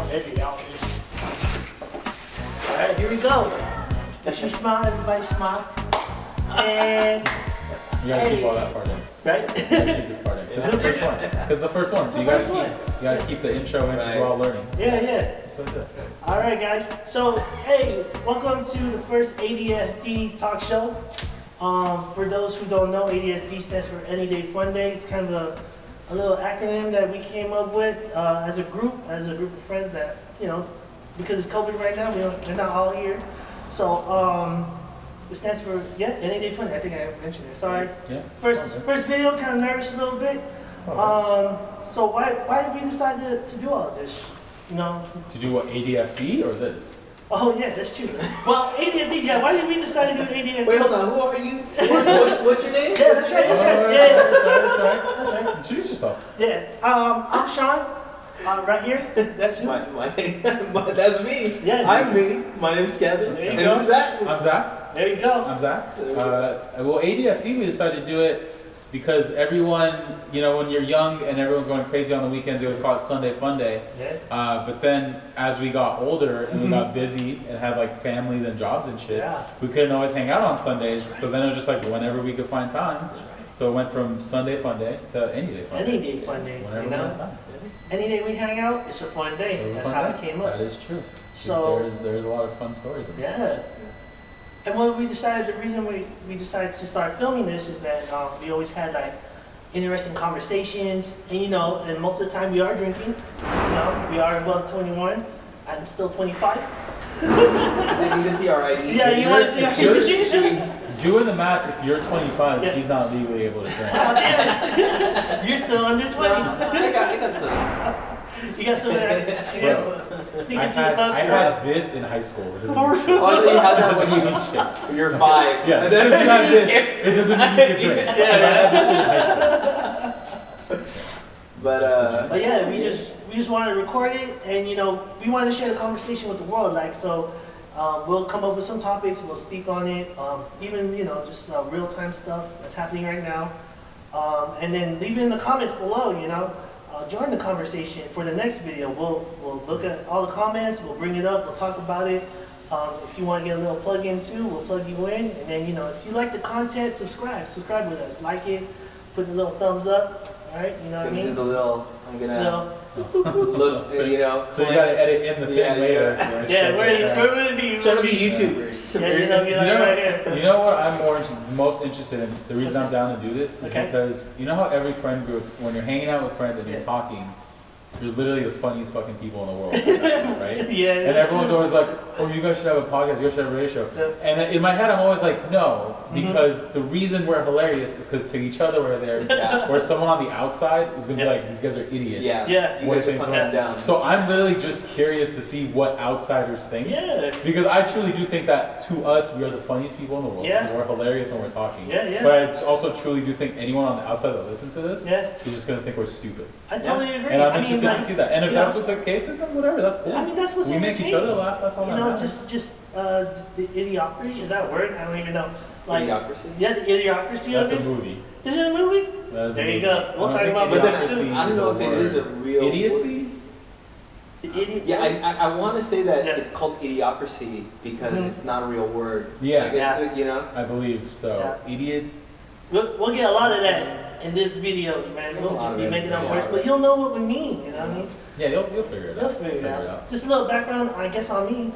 Maybe out is. Alright, here we go. If she smile, everybody smile. And you gotta keep all that part in. Right? You gotta keep this part in. This is the first one. This is the first one, so you gotta keep the intro in because we're all learning. Yeah. That's what I did. Alright guys, so hey, welcome to the first ADFD Talkshow. For those who don't know, ADFD stands for Any Day Fun Day. It's kind of a little acronym that we came up with as a group of friends that, you know, because it's COVID right now, we're not all here. So it stands for, Any Day Fun Day. I think I mentioned it, sorry. Yeah. First video, kind of nervous a little bit. So why did we decide to do all of this? You know? To do what, ADFD or this? Oh yeah, that's true. Well, ADFD, why did we decide to do ADFD? Wait, hold on, who are you? What's your name? Yeah, that's right. That's right. Introduce yourself. Yeah, I'm Sean, right here. That's you. My name, that's me. Yeah. I'm me. My name's Kevin. There you And go. who's that? I'm Zach. There you go. I'm Zach. Well, ADFD, we decided to do it because everyone, you know, when you're young and everyone's going crazy on the weekends, they always call it Sunday Fun Day. Yeah. But then as we got older and we got busy and had like families and jobs and shit, we couldn't always hang out on Sundays. So then it was just like whenever we could find time. So it went from Sunday Fun Day to Any Day Fun Day. Any Day Fun Day. Whenever You we know? had time. Any day we hang out, it's a fun day. It was a That's fun how day. it came up. That is true. So there's a lot of fun stories in there. yeah. And when we decided, the reason we decided to start filming this is that we always had like interesting conversations, and you know, and most of the time we are drinking. You know, we are above 21. I'm still 25. They need to see our ID. Yeah, you want to see our Sure. Doing the math, if you're 25, Yeah. he's not legally able to drink. Oh, damn it. You're still under 20. I got some. You got some there. You got sneak I into the pub. had this in high school. It doesn't For mean shit. real? Oh, you had It that doesn't when mean shit. you're 5. Yeah, And just then because you have you this, skip. it doesn't mean you can drink. Yeah. 'Cause I had this shit in high school. But yeah, we just wanted to record it, and you know, we wanted to share the conversation with the world. Like, so we'll come up with some topics, we'll speak on it, even you know, just real time stuff that's happening right now, and then leave it in the comments below. You know, join the conversation for the next video. We'll look at all the comments, we'll bring it up, we'll talk about it. If you want to get a little plug in too, we'll plug you in, and then you know, if you like the content, subscribe with us, like it, put a little thumbs up. All right, you know what I do mean? the little, I'm gonna No. look, you know. So you gotta edit in the thing Yeah, later. yeah. where it Yeah, shows we're us gonna be Trying to be YouTubers. Yeah, you know, you're like right here. You know what I'm most interested in? The reason I'm down to do this is Okay. because you know how every friend group, when you're hanging out with friends and you're Yeah. talking, you're literally the funniest fucking people in the world, right? Yeah, And that's everyone's true. always like, "Oh, you guys should have a podcast. You guys should have a radio show." Yeah. And in my head, I'm always like, "No," because the reason we're hilarious is because to each other we're there. Yeah. Where someone on the outside is gonna be Yeah. like, "These guys are idiots." Yeah. Yeah. You What guys are things funny are- down. So I'm literally just curious to see what outsiders think. Yeah. Because I truly do think that to us, we are the funniest people in the world. Yeah. Because we're hilarious when we're talking. Yeah. But I also truly do think anyone on the outside that listens to this Yeah. is just going to think we're stupid. I totally agree. And I'm I mean, interested like, to see that. And if you that's know, what the case is, then whatever, that's cool. I mean, that's what's we make each other entertaining. laugh, that's all You that know, matters. just the idiocracy, is that a word? I don't even know. Like, Idiocracy? Yeah, the idiocracy That's of a it. movie. Is it a movie? That is a There you movie. go. We'll I talk don't about think But then idiocracy I don't know if it is a real Idiocy? The idiot. Yeah, I want to say that Yeah. it's called idiocracy because it's not a real word. Yeah. Like, it's, you know. I believe so. Idiot. We'll get a lot of that in this videos, man. We'll just be making up words, but you'll know what we mean. You know what I mean? Yeah, you'll figure it You'll out. figure it out. Just a little background, I guess, on me.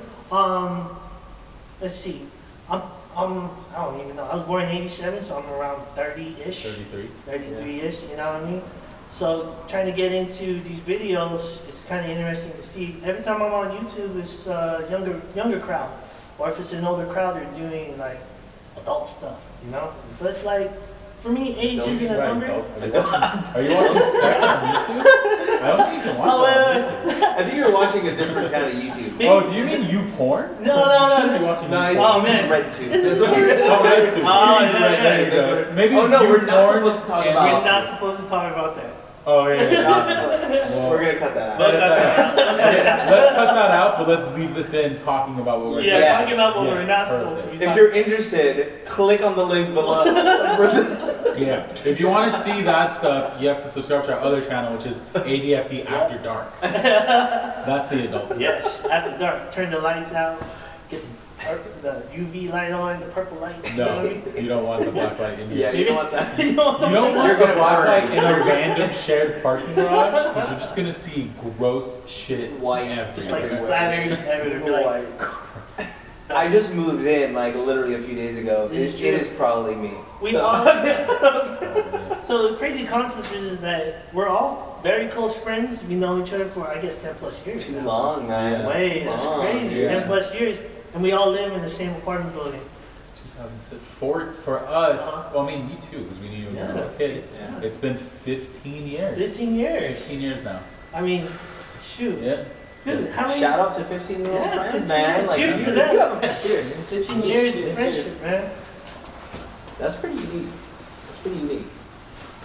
Let's see. I don't even know. I was born in '87, so I'm around 30-ish, 33. 33-ish. You know what I mean? So trying to get into these videos, it's kind of interesting to see. Every time I'm on YouTube, this younger crowd, or if it's an older crowd, they're doing like adult stuff. You know? But it's like, for me, age isn't a number. Are you watching sex on YouTube? I don't think you can watch Oh, that on wait. YouTube. I think you're watching a different kind of YouTube. Maybe- Oh, do you mean you porn? No, You shouldn't be no. watching No, you it's porn. Oh, man. red tube. This is That's what weird. you're Oh, red tube. Oh, It's yeah, red yeah, tube. yeah. That's what- Maybe oh it's no, you we're not porn supposed to talk and We're about. not supposed to talk about that. Oh yeah. Not split. Well, We're gonna cut that out. edit that out. Okay, let's cut that out, but let's leave this in talking about what we're Yeah, Yes. talking about what Yeah, we're not perfect. supposed to be If talking. you're interested, click on the link below. Yeah. If you want to see that stuff, you have to subscribe to our other channel, which is ADFD After Dark. That's the adult stuff. Yes, after dark, turn the lights out, get the UV light on, the purple lights. You know what I No, mean? you don't want the black light in your Yeah, you don't want that. You don't You don't want You're the gonna black burn. light in a random shared parking garage because you're just gonna see gross shit White. everywhere. just like splatters everywhere. Be like, I just moved in like literally a few days ago. Is it It is true? probably me. we So- all. Oh, yeah. So the crazy concept is that we're all very close friends. We know each other for I guess 10 plus years. Too now. long, man. Yeah. Way, that's Long, crazy. yeah. 10 plus years, and we all live in the same apartment building. 2006. For us, Uh-huh. well, I mean, you too, because we knew you when you were a Yeah. kid. Yeah. It's been 15 years. 15 years. 15 years now. I mean, shoot. Yeah. Dude, how many? Shout out to 15-year-old Yeah, friends, 15 man. years. Like, Cheers you- to that. you have a- Cheers. 15 years of friendship, man. That's pretty unique. That's pretty unique.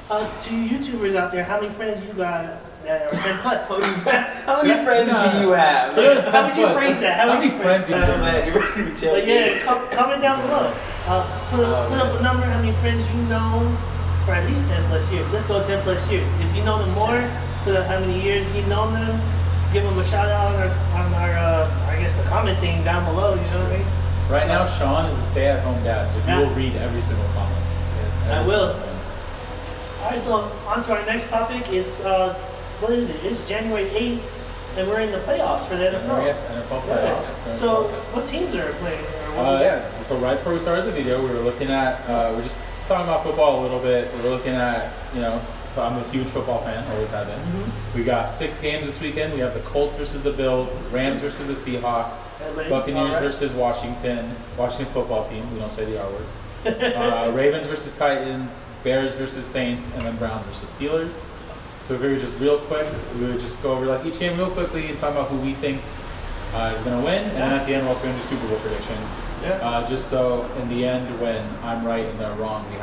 To you YouTubers out there, how many friends you got that are 10 plus? How many friends do you have? Dude, how would you phrase that? How would many you friends phrase you that? have? Man, you're ready to be But joking. yeah, comment down below. Put up a number, how many friends you know for at least 10 plus years. Let's go 10 plus years. If you know them more, put up how many years you know them. Give them a shout out on our I guess the comment thing down below. You know what I mean? Right now, Sean is a stay-at-home dad, so he Yeah. will read every single comment. I Every will. single one. All right, so on to our next topic. It's what is it? It's January 8th, and we're in the playoffs for the NFL. Yeah, NFL playoffs. Yeah. So what teams are playing? Or what Yeah, so right before we started the video, we were looking at, we're just talking about football a little bit. We were looking at, you know, I'm a huge football fan, always have been. Mm-hmm. We got 6 games this weekend. We have the Colts versus the Bills, Rams versus the Seahawks, LA, Buccaneers alright. versus Washington football team. We don't say the R word. Ravens versus Titans, Bears versus Saints, and then Browns versus Steelers. So if we were just real quick, we would just go over like each game real quickly and talk about who we think is going to win. And then at the end, we're also going to do Super Bowl predictions. Yeah. Just so in the end, when I'm right and they're wrong, we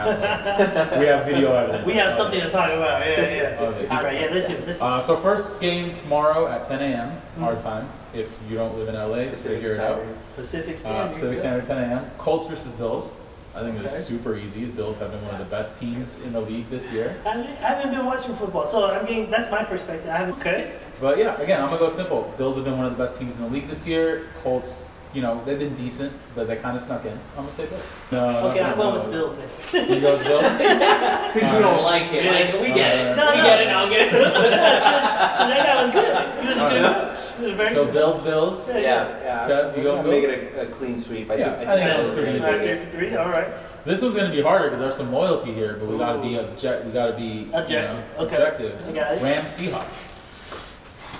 have video evidence. We have of something it. to talk about. Yeah, Of it. yeah. All right, yeah. Let's do it. Let's do it. So first game tomorrow at 10 a.m. our time. If you don't live in LA, Pacific figure it out. Standard. Pacific Standard. Pacific Standard 10 a.m. Colts versus Bills. I think Okay. it's super easy. The Bills have been one of the best teams in the league this year. I haven't been watching football, so I'm getting. That's my perspective. I haven't. Okay. But yeah, again, I'm gonna go simple. Bills have been one of the best teams in the league this year. Colts, you know, they've been decent, but they kind of snuck in. I'm gonna say Bills. No, Okay, I'm going with the Bills then. You go with Bills? Because you don't like it. Like, we get it. No, we no. get it now. Get it. That guy was good. He was a good coach. He was very So good. Bills. Yeah. Yeah. Okay, you go I'll Bills? make it a clean sweep. Yeah, I think that was pretty All right, easy. 3 for 3. All right. This one's gonna be harder because there's some loyalty here, but we gotta be we gotta be Objective. Okay. objective. I got it. Rams Seahawks.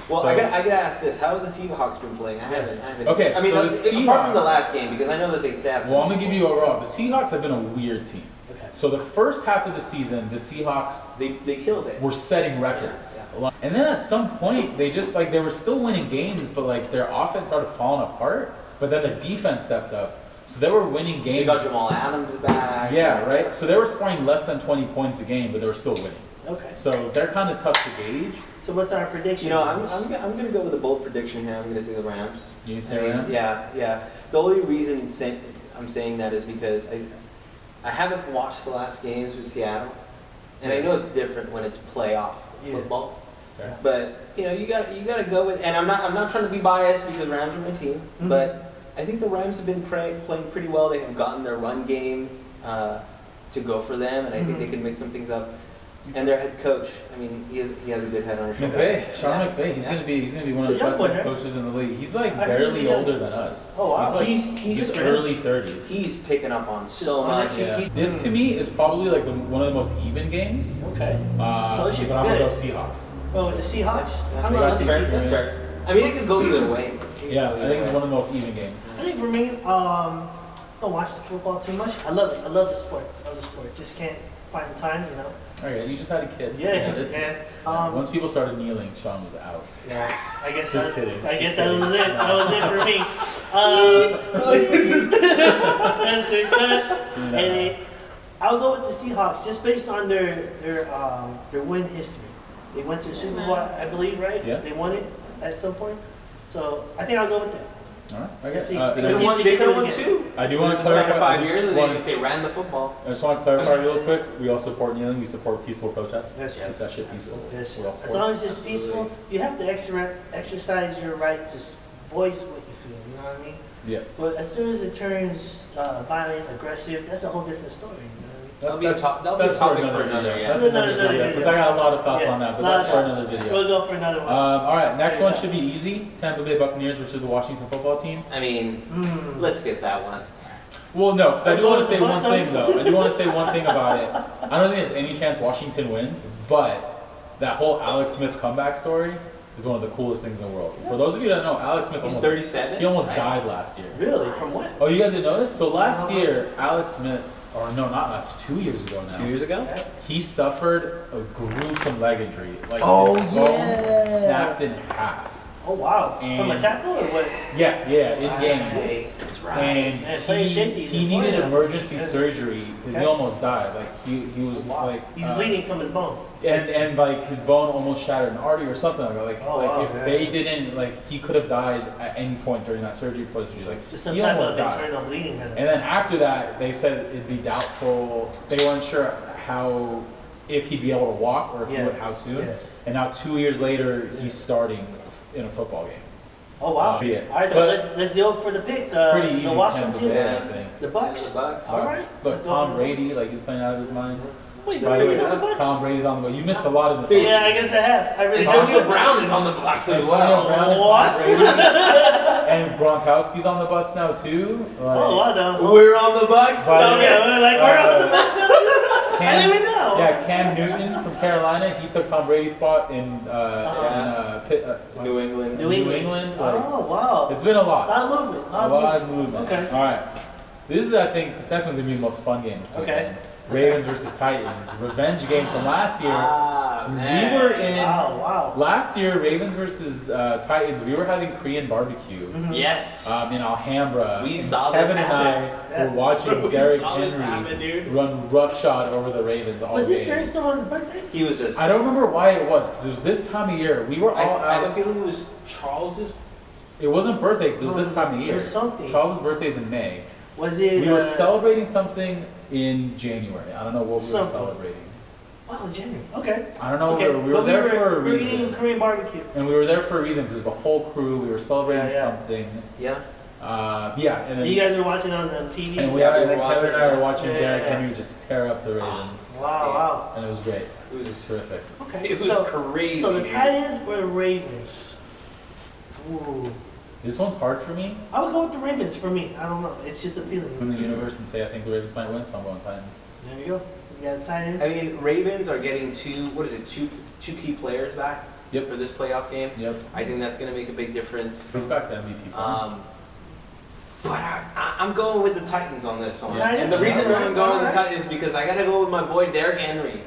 Well, So- I gotta ask this: how have the Seahawks been playing? I haven't. Okay, I mean, so the apart from the Seahawks- last game, because I know that they sat. Well, I'm gonna give you overall. The Seahawks have been a weird team. Okay. So the first half of the season, the Seahawks They killed it. were setting records. And then at some point, they just like they were still winning games, but like their offense started falling apart. But then their defense stepped up, so they were winning games. They got Jamal Adams back. Yeah, right. So they were scoring less than 20 points a game, but they were still winning. Okay. So they're kind of tough to gauge. So what's our prediction? You know, I'm gonna go with a bold prediction here. I'm gonna say the Rams. You say I mean, Rams? Yeah. The only reason I'm saying that is because I haven't watched the last games with Seattle, and I know it's different when it's playoff football. Okay. But you know, you gotta go with. And I'm not trying to be biased because Rams are my team, Mhm. but I think the Rams have been playing pretty well. They have gotten their run game to go for them, and I think they can mix some things up. And their head coach, I mean, he has a good head on his shoulders. McVay, Sean Yeah. McVay, he's Yeah. gonna be one He's of a the young best boy, head right? coaches in the league. He's like I heard barely he's young. older than us. Oh, wow. He's like He's just early 30s. He's picking up on so Just much. honestly, Yeah. This to me is probably like one of the most even games. Okay. So it should But I'm be gonna go good. Seahawks. Oh, with the Seahawks? I'm They going got with That's the fair. Seahawks. That's fair. I mean, it could go either way. Yeah, I think it's one of the most even games. I think for me, don't watch the football too much. I love it. I love the sport. Just can't find the time, you know. Okay, you just had a kid. Yeah, You get it? man. Once people started kneeling, Sean was out. Yeah, I guess Just that, kidding. I guess Just that kidding. was it. That was it for me. Censored cut. No. And I'll go with the Seahawks just based on their win history. They went to the Super Bowl, I believe, right? Yeah. They won it at some point. So I think I'll go with that. All right. I Let's guess. see. and Let's see. They could have won 2. I do want to It's been clarify. 5 I years, just and want- they ran the football. I just want to clarify real quick. We all support kneeling. We support peaceful protest. Yes. Keep that shit peaceful. Yes. We all As support long it. as it's peaceful, you have to exercise your right to voice what you feel. You know what I mean? Yeah. But as soon as it turns violent, aggressive, that's a whole different story. You know what I mean? That'll be a topic for another, yeah. That's That's another another video. video. Because I got a lot of thoughts Yeah, on that, but lot that's of for thoughts. another video. We'll go for another one. All right, next Yeah. one should be easy. Tampa Bay Buccaneers versus the Washington football team. I mean, let's skip that one. Well, no, because I do want to say one Bucks thing, already though. I do want to say one thing about it. I don't think there's any chance Washington wins, but that whole Alex Smith comeback story is one of the coolest things in the world. For those of you that don't know, Alex Smith He's almost, 37. he almost died last year. Really? From what? Oh, you guys didn't know this? So last year, Alex Smith, or no, not last, 2 years ago now. 2 years ago? He suffered a gruesome leg injury. Like Oh, his bone yeah. snapped in half. Oh wow! From a And- tackle or what? Yeah, in game. That's right. And Man, playing safety is he needed important. emergency Yeah. surgery because Okay. he almost died. Like he was Wow. like He's bleeding from his bone. and like his bone almost shattered an artery or something like that. Like, Oh, like wow, if yeah. they didn't, like, he could have died at any point during that surgery procedure. Like Just some he type almost of died. internal bleeding. Kind of And then after that, they said it'd be doubtful. They weren't sure if he'd be able to walk or if he Yeah. would, how soon. Yeah. And now 2 years later, he's starting in a football game. Oh wow! Yeah. All right, so But- let's go for the pick. Pretty easy. The Tampa Washington, Bay, yeah. I think. the Bucks. The Bucks. All right. Look, let's go Tom for- Brady, like he's playing out of his mind. Wait, By the way, Brady's on the Bucks? Tom Brady's on the boat. You missed a lot of this. Yeah, I guess I have. I really Antonio Brown is on the Bucks as Antonio well. Brown and What? Tom Brady. And Gronkowski's on the Bucks now too. Like, Oh, wow, no. We're on the Bucks. By the Oh, way, yeah, we're like, we're on the Bucks now. I didn't even know. Yeah, Cam Newton from Carolina. He took Tom Brady's spot in New England. New England. Like, Oh, wow. it's been a A lot. lot of movement. A lot of movement. Okay. All right. This is, I think, this next one's gonna be the most fun game this Okay. weekend. Ravens versus Titans. Revenge game from last year. Ah, man. We were in Wow. last year. Ravens versus Titans. We were having Korean barbecue. Mhm. Yes. In Alhambra. We And saw this Kevin and happen. I were watching We Derrick saw this Henry happen, dude. run roughshod over the Ravens all Was this game. during someone's birthday? He was just. I don't remember why it was because it was this time of year. We were all I have a out. feeling it was Charles's. It wasn't birthday because it was this time of year. There's something. Charles's birthday is in May. Was it? We were celebrating something in January. I don't know what we were Something. celebrating. Wow, January. Okay. I don't know. Okay. We were but there for a we were eating reason. Korean barbecue. And we were there for a reason because the whole crew, we were celebrating Yeah, yeah. something. Yeah. Yeah, and then You guys were watching on the TV. and, we, Yeah, and we then were Kevin and I were watching- watching Yeah, Derrick yeah. Henry just tear up the Ravens. Wow, And it was great. It was terrific. wow. Okay. It was crazy. So the dude. Titans or the Ravens? Ooh. This one's hard for me I would go with the Ravens for me. I don't know. It's just a in feeling. the universe and say I think the Ravens might win, so I'm going Titans. There you go. You got the Titans. I mean, Ravens are getting two key players back Yep. for this playoff game. Yep. I think that's going to make a big difference. Goes back to MVP. But I'm going with the Titans on this one. Titans? And the reason why I'm going with the Alright. Titans is because I got to go with my boy Derrick Henry.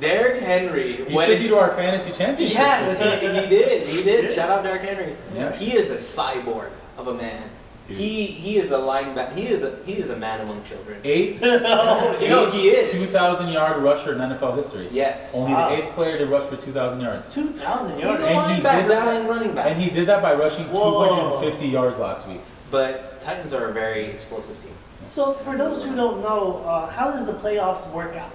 Derrick Henry. he took you to our fantasy championship. Yes, he did. He did. Yeah. Shout out Derrick Henry. Yeah. He is a cyborg of a man. Dude. He is a linebacker. He is a man among children. Eighth, You know, he is. 2,000-yard rusher in NFL history. Yes. Only Wow. the 8th player to rush for 2,000 yards. 2,000 He's a yards. And he did linebacker that- playing running back. And he did that by rushing Whoa. 250 yards last week. But Titans are a very explosive team. So for those who don't know, how does the playoffs work out?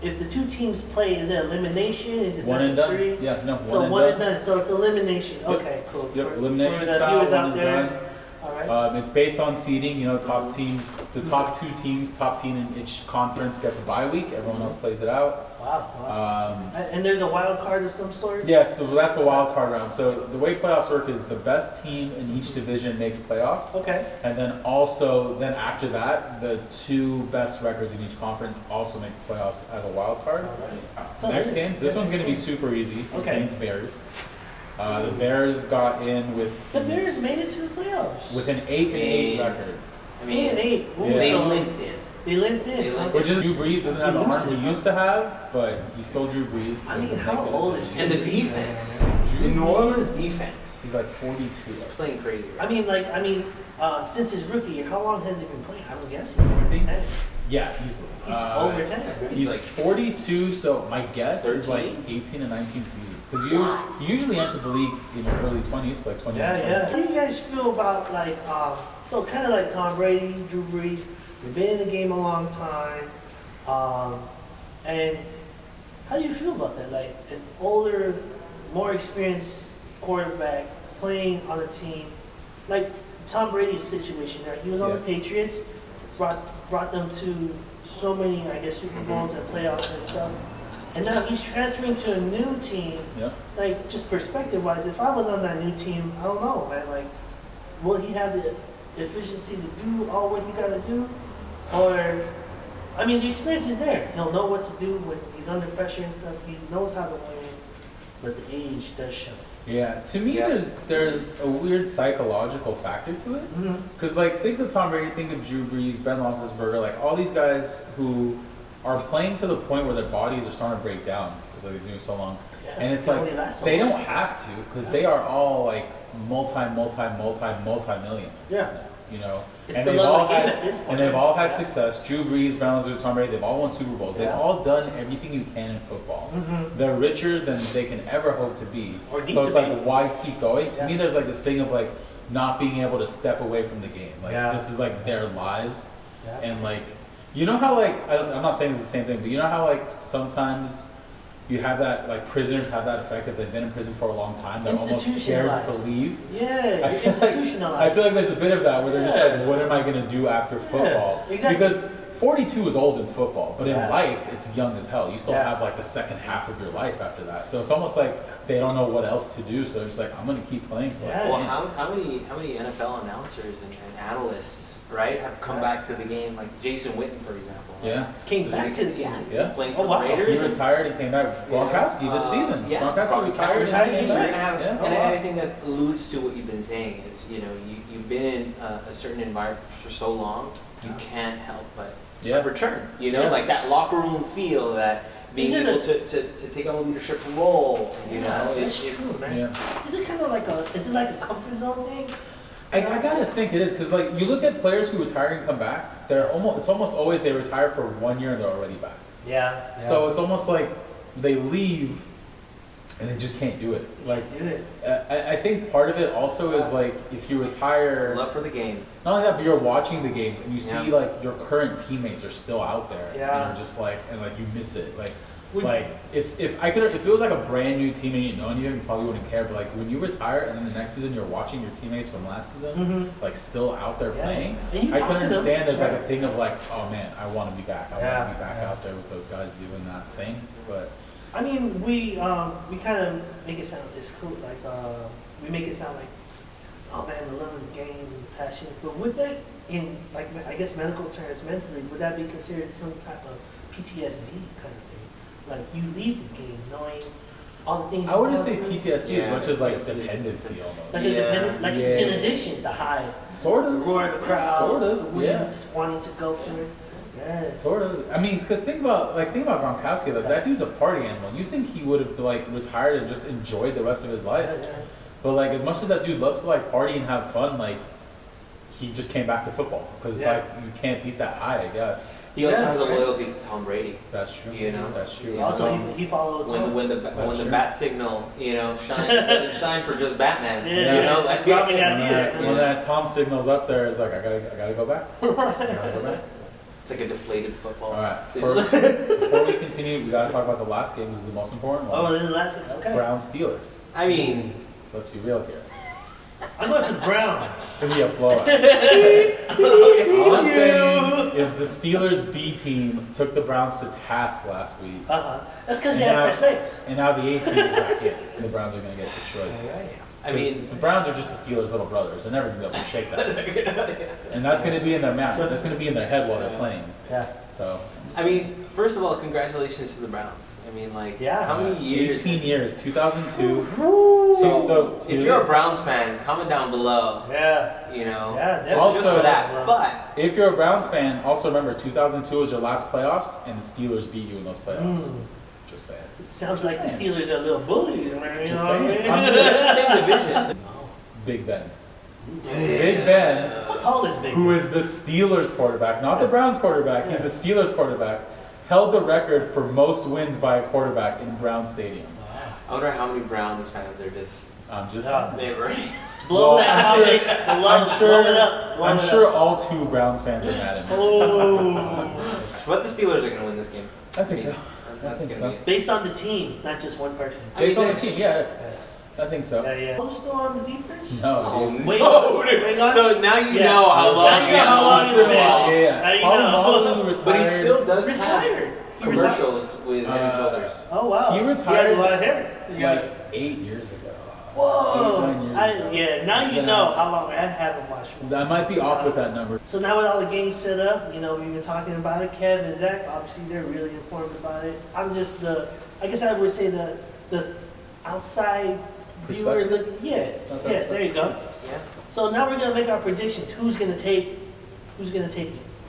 If the two teams play, is it elimination? Is it One best and of done. three? Yeah, no, So one one and and done. done. So it's elimination. Yep. Okay, cool. Yep, For elimination the style, viewers one out and there. done. All right. It's based on seeding, top teams, the top two teams, top team in each conference gets a bye week. Everyone else plays it out. Wow. And there's a wild card of some sort? Yeah, so that's a wild card round. So the way playoffs work is the best team in each division makes playoffs. Okay. And then after that, the two best records in each conference also make the playoffs as a wild card. So Next nice. games, this one's going to be super easy. Okay. Saints Bears. The Bears got in with The Bears made it to the playoffs. with an 8-8 record, I 8-8. Ooh, Yeah. they so linked in. They limped in. They limped which is Drew Brees doesn't have the arm he used to have, but he's still Drew Brees. so I mean, he can how make the old is decision. And the defense. The New Orleans defense. He's like 42. Playing crazy. I mean, since his rookie year, how long has he been playing? I'm guessing more than 10. Yeah, easily. He's over 10. He's like 42, so my guess is like 13? 18 and 19 seasons. Because you usually enter the league in your early 20s, like 20 Yeah, and yeah. 22. How do you guys feel about like, so kind of like Tom Brady, Drew Brees, they've been in the game a long time, and how do you feel about that? Like an older, more experienced quarterback playing on a team, like Tom Brady's situation there. He was on the Patriots, brought them to so many, I guess, Super Bowls and playoffs and stuff. And now he's transferring to a new team. Yeah. Like, just perspective-wise, if I was on that new team, I don't know, man. Like, will he have the efficiency to do all what he got to do? Or, I mean, the experience is there. He'll know what to do when he's under pressure and stuff. He knows how to win, but the age does show. Yeah, to me, there's a weird psychological factor to it. Mm-hmm. Because, like, think of Tom Brady, think of Drew Brees, Ben Roethlisberger, like, all these guys who are playing to the point where their bodies are starting to break down because they've been doing so long. Yeah, And it's they like, only last so they long. don't have to, because they are all, like, multi-million. Yeah. You know? It's And the they've love all of the game had, at this point. and they've all had Yeah. success. Drew Brees, Ben Roethlisberger, Tom Brady, they've all won Super Bowls. They've Yeah. all done everything you can in football. Mm-hmm. They're richer than they can ever hope to be. Or need So to it's be. like, why keep going? To Yeah. me, there's like this thing of like not being able to step away from the game. Like Yeah. this is like their lives, Yeah. and like you know how like I'm not saying it's the same thing, but you know how like sometimes you have that like prisoners have that effect if they've been in prison for a long time, they're almost scared to Institutionalized. leave. Yeah, I you're feel like institutionalized. I feel like there's a bit of that where they're just Yeah. like, what am I gonna do after football? exactly. Because 42 is old in football, but in Yeah. life it's young as hell. You still Yeah. have like the second half of your life after that. So it's almost like they don't know what else to do. So they're just like, I'm gonna keep playing till I Yeah. can. Well, how many NFL announcers and analysts, right, have come back to the game, like Jason Witten, for example. Yeah. Came back to the game. Yeah. He's playing Oh, for wow. the He Raiders. and- retired, he came back. Gronkowski this season. Yeah. Gronkowski retired and Gronkowski, he came you're back. gonna have, Yeah. and Oh, wow. I think that alludes to what you've been saying is, you've been in a certain environment for so long, you can't help but Yeah. return. Yes. Like that locker room feel, that being Is it able to take on a leadership role. That's it's true, man. Yeah. Is it kind of like is it like a comfort zone thing? I gotta think it is, because like you look at players who retire and come back, it's almost always they retire for 1 year and they're already back. Yeah. So it's almost like they leave and they just can't do it. Like do it. I think part of it also is like if you retire, love for the game. not only that, but you're watching the games and you see Yeah. like your current teammates are still out there. Yeah. And you're just like, and like you miss it. Like Would- it's if it was like a brand new team and you know you probably wouldn't care. But like when you retire and then the next season you're watching your teammates from last season Mm-hmm. like still out there Yeah. playing, And you I talk can to them, understand there's like right? a thing of like, oh man, I want to be back. I Yeah, want to be back yeah. out there with those guys doing that thing. But I mean, we kind of make it sound it's cool. Like we make it sound like, oh man, the love of the game, passion. But would that, in like I guess medical terms, mentally, would that be considered some type of PTSD kind of thing? Like you leave the game knowing all the things. I wouldn't you say want to do. PTSD as Yeah, much as like PTSD. dependency almost. Like Yeah. a dependent, like it's an Yeah. addiction. The high, Sort the of. roar of the crowd, Sort the of. Yeah. wins, wanting to go for it. Yeah. Sort of. I mean, because think about Gronkowski. Like that dude's a party animal. You think he would have like retired and just enjoyed the rest of his life? Yeah, yeah. But like as much as that dude loves to like party and have fun, like he just came back to football because Yeah. like you can't beat that high, I guess. He also Yeah, has a right. loyalty to Tom Brady. That's true. You know? That's true. Also, he followed. Tom. When the That's true. bat signal, shine, doesn't shine for just Batman. Yeah. Like Robin got When beat that, it. when that Tom signal's up there, it's like I gotta go back. I gotta go back. it's like a deflated football. All right. This Before we continue, we gotta talk about the last game. This is the most important one. Oh, this is the last one. Okay. Browns Steelers. I mean, Let's be real here. I'm going for the Browns. It's gonna be a blowout. All I'm saying is the Steelers B team took the Browns to task last week, That's because they And have now- fresh legs. and now the A team is back in, and the Browns are gonna get destroyed. I 'Cause mean, the Browns are just the Steelers' little brothers. They're never gonna be able to shake that, and that's gonna be in their mind. That's gonna be in their head while they're playing. Yeah. So. I mean, first of all, congratulations to the Browns. I mean, like, Yeah. how many years? 18 years, 2002. So, if you're a yes. Browns fan, comment down below. Yeah. Yeah, definitely. Also- just for that. But If you're a Browns fan, also remember 2002 was your last playoffs, and the Steelers beat you in those playoffs. Mm. Just saying. Sounds like the Steelers are little bullies, man. You Just know what I saying. mean? they're in the same division. Big Ben. Big Ben. What call this big. who is the Steelers quarterback, not the Browns quarterback. He's the Steelers quarterback. Held the record for most wins by a quarterback in Brown Stadium. I wonder how many Browns fans are just I'm just neighboring. Blow Well, that I'm topic. sure- Blow it up. I'm sure all 2 Browns fans are mad at me. Oh. But the Steelers are going to win this game. I think so. That's think gonna so. be it. Based on the team, not just one person. Based on the there's- team, yeah, Yes. I think so. Yeah. Who's still on the defense? No, Oh, dude. Wait, no, wait, dude. on. So now you Yeah. know how long Now you know how long it's been. Now you Paul know. Malu retired. But he still does Retired. have He retired. commercials with head and shoulders. Oh wow. He He retired has a lot of hair. like 8 years ago. Whoa. 8, 9 years ago. Yeah. Now you know how long I haven't watched. I might be off with that number. So now with all the games set up, we've been talking about it. Kev and Zach, obviously they're really informed about it. I'm just I guess I would say the outside viewer Perspective? look. Yeah, there you go. Yeah. So now we're gonna make our predictions. Who's gonna take it?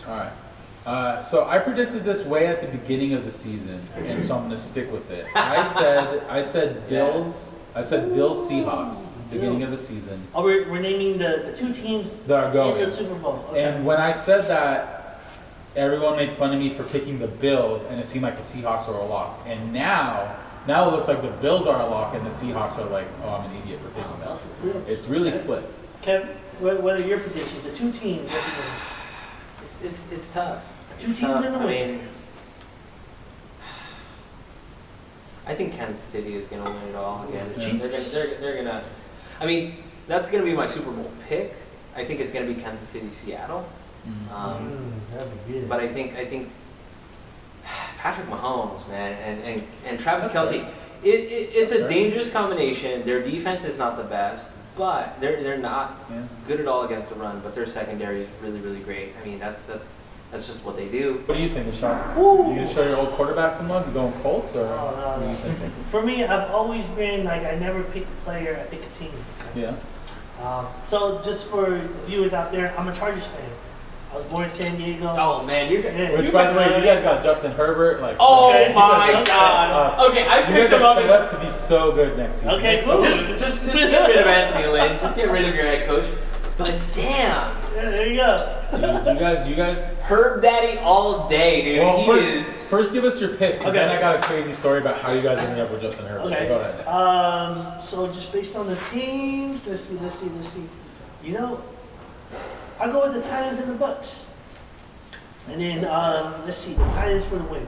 All right. So I predicted this way at the beginning of the season, and so I'm going to stick with it. I said Bills. I said Bills Seahawks beginning of the season Oh, we're naming the 2 teams that are in going. the Super Bowl. Okay. And when I said that, everyone made fun of me for picking the Bills, and it seemed like the Seahawks are a lock. And now it looks like the Bills are a lock, and the Seahawks are like, oh, I'm an idiot for picking them. It's really flipped. Kev, what are your predictions? The 2 teams representing. It's tough. 2 teams in the I win. mean, I think Kansas City is going to win it all again. The Chiefs. They're going to. I mean, that's going to be my Super Bowl pick. I think it's going to be Kansas City, Seattle. That'd be good. But I think Patrick Mahomes, man, and Travis Kelce. It's a dangerous combination. Their defense is not the best, but they're not good at all against the run. But their secondary is really, really great. I mean, that's just what they do. What do you think, Sean? You gonna show your old quarterback some love? You going Colts or what do you think? For me, I've always been like I never pick a player, I pick a team. Yeah. So just for viewers out there, I'm a Chargers fan. I was born in San Diego. Oh man, you're Which, by the way, you guys got Justin Herbert. Like, Oh Okay. my God! Okay, I you picked guys him are up. set up to be so good next season. Okay, Next cool. season. Just get rid of Anthony Lynn. Just get rid of your head coach. But damn, Yeah, there you go. Dude, you guys. Herb Daddy all day, dude. Well, first give us your pick, because Okay. then I got a crazy story about how you guys ended up with Justin Herbert. Okay. Go ahead. So just based on the teams, let's see. I'll go with the Titans and the Bucks. And then let's see, the Titans for the win.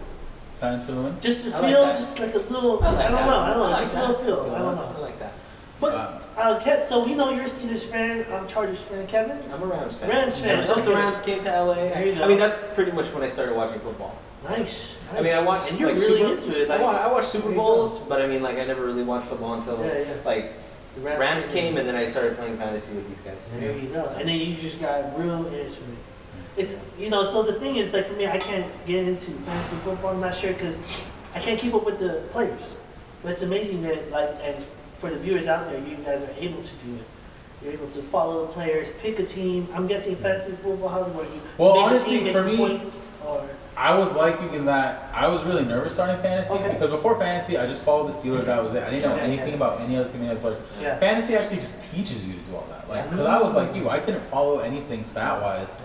Titans for the win. Just a I like feel, that. just like a little. I like I don't that. know. I like Just a that. little feel. I don't I know. like that. But Kev, so we know you're a Steelers fan. I'm a Chargers fan. Kevin. I'm a Rams fan. Rams fan. Ever since the Rams came to LA, There you go. I mean that's pretty much when I started watching football. Nice. I mean, I watched. And you're like, really Super- into it. Like, I watched Super there you Bowls, go. but I mean, like I never really watched football until Yeah. like The Rams came, and then I started playing fantasy with these guys. There you go. And then you just got real into it. It's, so the thing is, like for me, I can't get into fantasy football. I'm not sure because I can't keep up with the players. But it's amazing that, like, and for the viewers out there, you guys are able to do it. You're able to follow the players, pick a team. I'm guessing fantasy football, how's it working? Well, Make a honestly, team, make for some me, points, or I was like you in that I was really nervous starting fantasy Okay. because before fantasy, I just followed the Steelers. That was it. I didn't know Yeah, anything yeah. about any other team, any other players. Yeah. Fantasy actually just teaches you to do all that. Like, Yeah. because I was like you, I couldn't follow anything stat wise.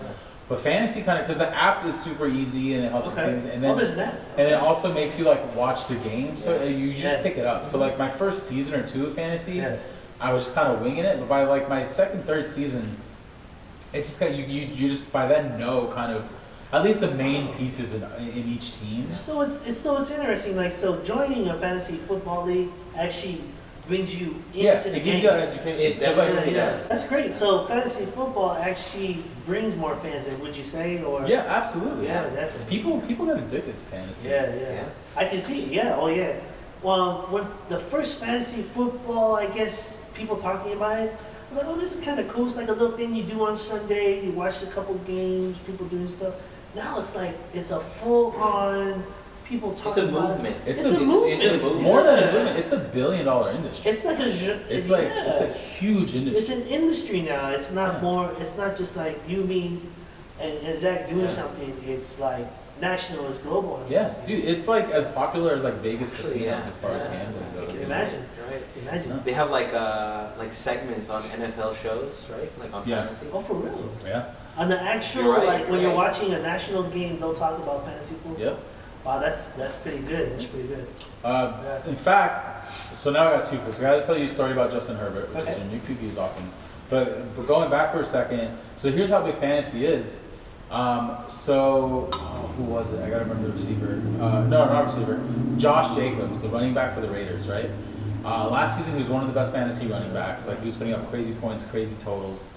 But fantasy kind of, because the app is super easy and it helps okay. things, and Well, then there's that. and it also makes you like watch the game, so you just Yeah. pick it up. So like my first season or two of fantasy, Yeah. I was just kind of winging it. But by like my second, third season, it's just kind you just by then know kind of at least the main pieces in each team. So it's interesting. Like, so joining a fantasy football league actually brings you into Yeah, the it game. gives you that education. It 'Cause, like, definitely Yeah, does. that's great. So fantasy football actually brings more fans in, would you say? Or Yeah, absolutely. yeah, definitely. People get addicted to fantasy. Yeah. Yeah. I can see. Yeah. Oh yeah. Well, when the first fantasy football, I guess people talking about it, I was like, oh, this is kind of cool. It's like a little thing you do on Sunday. You watch a couple games, people doing stuff. Now it's like it's a full-on people talking about it. movement. It's a movement. It's more than a movement. It's $1 billion industry. It's like a. It's like it's a huge industry. It's an industry now. It's not Yeah. more. It's not just like you, me, and Zach doing something. It's like national as global. Yeah, dude, it's like as popular as like Vegas casinos Yeah. as far as Yeah. gambling goes. Can you you know? imagine? Right. Imagine. They have like segments on NFL shows, right? Like on Yeah. fantasy. Oh, for real? Yeah. On the actual, You're right, like when you're you're right. watching a national game, they'll talk about fantasy football. Yep. Wow, that's pretty good. That's pretty good. In fact, so now I got two, because I got to tell you a story about Justin Herbert, which is Okay. your new QB is awesome. But going back for a second, so here's how big fantasy is. Who was it? I gotta remember the receiver. No, not receiver. Josh Jacobs, the running back for the Raiders, right? Last season he was one of the best fantasy running backs. Like he was putting up crazy points, crazy totals.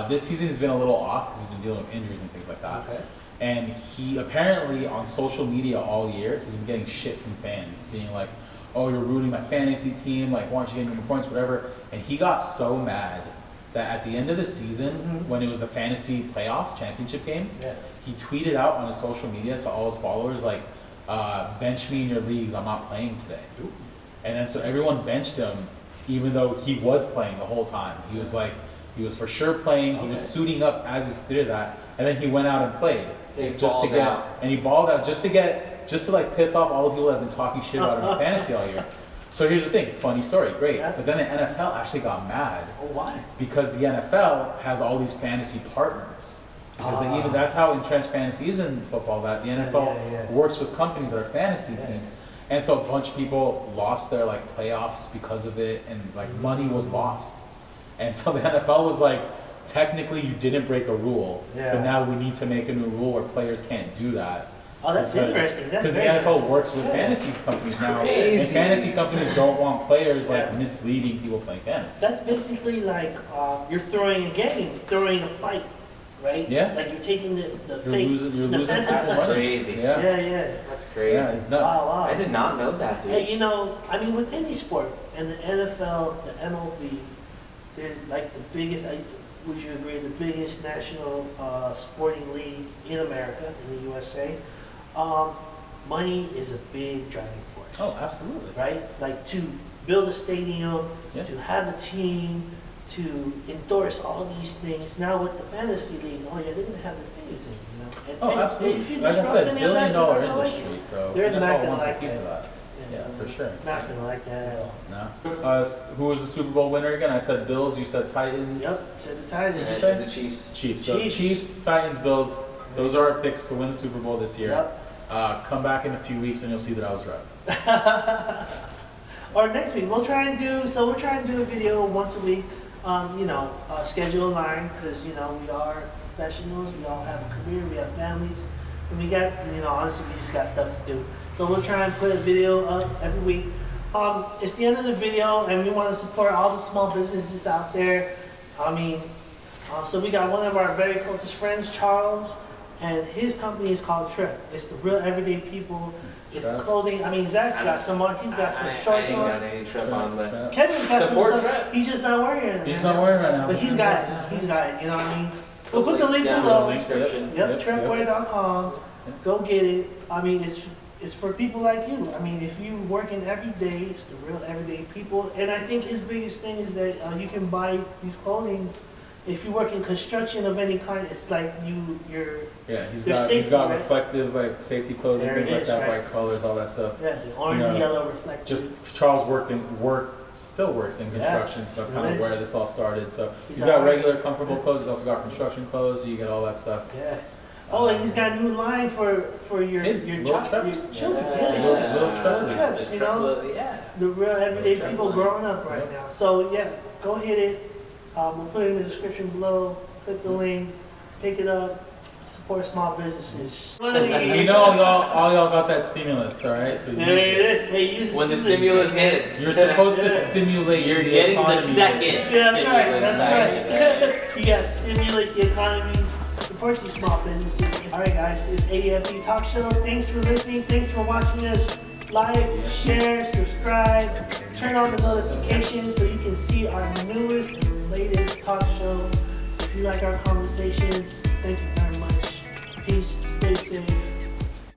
This season he's been a little off because he's been dealing with injuries and things like that. Okay. And he apparently on social media all year he's been getting shit from fans, being like, "Oh, you're ruining my fantasy team. Like, why aren't you getting more points, whatever?" And he got so mad that at the end of the season, when it was the fantasy playoffs, championship games, Yeah. he tweeted out on his social media to all his followers, like, bench me in your leagues, I'm not playing today. And then so everyone benched him, even though he was playing the whole time. He was like, he was for sure playing, he was suiting up as he did that, and then he went out and played. He just to balled get, out. and he balled out just to like piss off all the people that have been talking shit about him in fantasy all year. So here's the thing, funny story, great. Yeah. But then the NFL actually got mad Oh, why? because the NFL has all these fantasy partners. Because that's how entrenched fantasy is in football, that the NFL yeah. works with companies that are fantasy teams. And so a bunch of people lost their like playoffs because of it, and like money was lost. And so the NFL was like, technically you didn't break a rule, but now we need to make a new rule where players can't do that. Oh, that's interesting. That's Because the very NFL interesting. works with fantasy companies now, crazy. and fantasy companies don't want players like Yeah. misleading people playing fantasy. That's basically like you're throwing a game, throwing a fight, right? Yeah. Like you're taking the You're fake, losing defensive people That's money. crazy. Yeah. Yeah. That's crazy. Yeah, it's nuts. Wow. I did not know that, dude. Hey, I mean, with any sport, and the NFL, the MLB, they're like the biggest, would you agree, the biggest national sporting league in America, in the USA. Money is a big driving force. Oh, absolutely. Right? Like to build a stadium, Yeah. to have a team, to endorse all these things. Now with the fantasy league, oh yeah, they're gonna have the fingers in, And, Oh, and absolutely. if you Like I disrupt said, any of $1 billion that, they're not gonna like industry, it. so They're not NFL gonna wants a like piece that. of that. Yeah, for sure. Not gonna like that at all. No. Who was the Super Bowl winner again? I said Bills. You said Titans. Yep, said the Titans. Did you And say? the Chiefs. Chiefs. So Chiefs. Chiefs, Titans, Bills. Those are our picks to win the Super Bowl this year. Yep. Come back in a few weeks and you'll see that I was right. Or next week, we'll try and do a video once a week. Schedule a line because we are professionals. We all have a career. We have families, and we got honestly we just got stuff to do. So we'll try and put a video up every week. It's the end of the video, and we want to support all the small businesses out there. So we got one of our very closest friends, Charles, and his company is called TREP. It's the real everyday people. It's TREP. clothing. Zach's got some on. He's got some shorts I ain't on. got any trip on, but Kevin's got some Support stuff. TREP. He's just not wearing it. He's not wearing it right now. But he's got it. He's got it. You know what I mean? We'll put the link down in below. the description. Yep, trepwear.com. Go get it. It's for people like you. If you working every day, it's the real everyday people. And I think his biggest thing is that you can buy these clothings. If you work in construction of any kind, it's like you're Yeah, he's There's got safety, right? reflective like safety clothing, There things it like is, that, right. bright colors, all that stuff. the orange and yellow reflective. Just Charles still works in construction, so that's still kind of is. where this all started. So He's he's got alright. regular comfortable clothes. He's also got construction clothes. So you get all that stuff. Yeah. Oh, and he's got a new line for your Kids, your little children. Treps. Children. Yeah, little Treppers. Treps, you know? Yeah. The real everyday Little people Treps. growing up right now. So yeah, go hit it. We'll put it in the description below. Click the link, pick it up, support small businesses. You know, all y'all got that stimulus, all right? So use There it it. is. Hey, use When the stimulus hits, You're supposed to Yeah. stimulate you're the getting economy. the second. Yeah, that's right. stimulus That's right. You got to stimulate the economy, support these small businesses. All right, guys, it's ADFD Talkshow. Thanks for listening. Thanks for watching us. Like, share, subscribe, turn on the notifications so you can see our newest and latest talk show. If you like our conversations, thank you very much. Peace. Stay safe.